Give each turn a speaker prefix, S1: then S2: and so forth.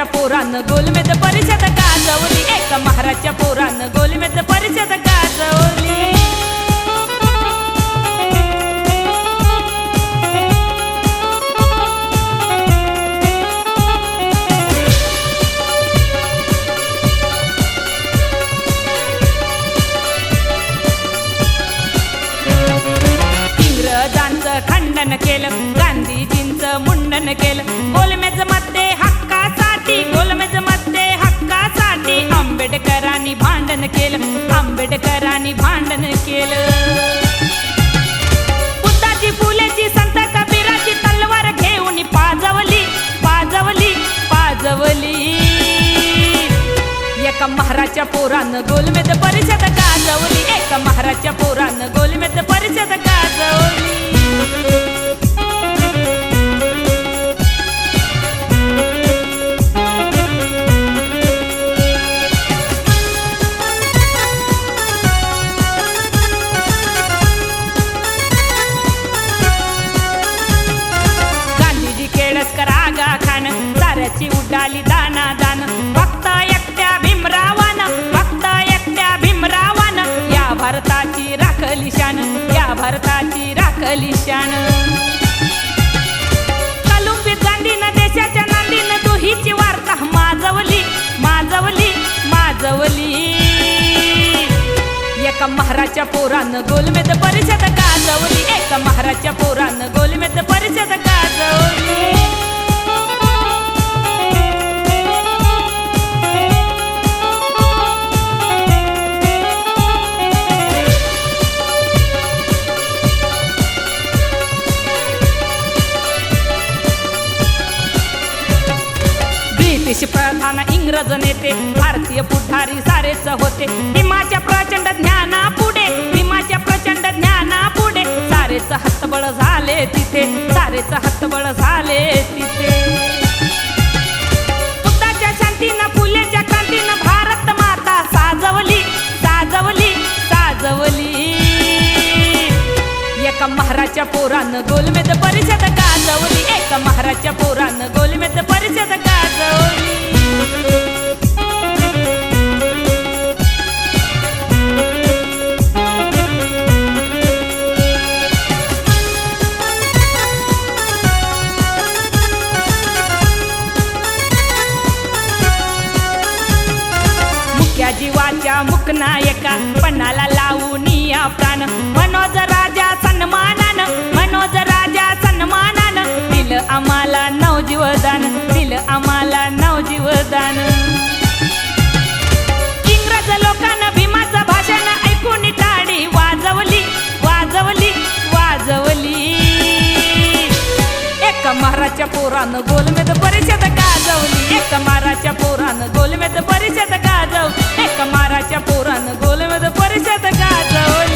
S1: महाराच्या पोरानं गोलमेज परिषद गाजवली, एका महाराच्या पोरानं गोलमेज परिषद गाजवली. इंग्रजांचं खंडन केलं, गांधीजींचं मुंडन केलं, गोलमेज मध्ये हक्कासाठी, गोलमेज मध्ये हक्कासाठी आंबेडकरांनी भांडण केलं, आंबेडकरांनी भांडण केलं. बुद्धाची फुलेची संत कबीराची तलवार घेऊन पाजवली, पाजवली, पाजवली. एका महाराच्या पोरानं गोलमेज परिषद गाजवली, एका महाराच्या पोरानं गोलमेज परिषद गाजवली. गांधीजी केळसकर आगा खान साऱ्याची उडाली दाना दान, फक्त एकट्या भीमरावानं, फक्त एकट्या भीमरावानं या भारताची राखली शान, या भारताची राखली शान. कलुंबित गांधीनं देशाच्या नांदीनं दुहीची वार्ता माजवली, माजवली, माजवली. एका महाराच्या पोरानं गोलमेज परिषद गाजवली, एका महाराच्या पोरानं गोलमेज परिषद गाजवली. ब्रिटिश प्रधान इंग्रज नेते भारतीय पुढारी सारेच होते, भीमाच्या प्रचंड ज्ञाना पुढे, भीमाच्या प्रचंड ज्ञाना पुढे सारेच हतबळ झाले तिथे, सारेच हतबळ झाले तिथे. बुद्धाच्या शांतीनं फुलेच्या क्रांतीनं भारत माता साजवली, साजवली, साजवली. एका महाराच्या पोरानं गोलमेज परिषद गाजवली, एका महाराच्या पोरानं गोलमेज परिषद गाजवली. मुख्या जीवाच्या मुकनायका पणाला लावून या प्राण, मनोज राजा सन्मानानं, मनोज राजा सन्मानानं दिलं आम्हाला नवजीवदान, दिलं आम्हाला नवजीवदान. इंग्रज लोकांना भीमाचं भाषण ऐकून टाळी वाजवली, वाजवली, वाजवली. एका महाराच्या पोरानं गोलमेज परिषद गाजवली, एका महाराच्या पोरानं गोलमेज परिषद गाजवली, एका महाराच्या पोरानं गोलमेज परिषद गाजवली.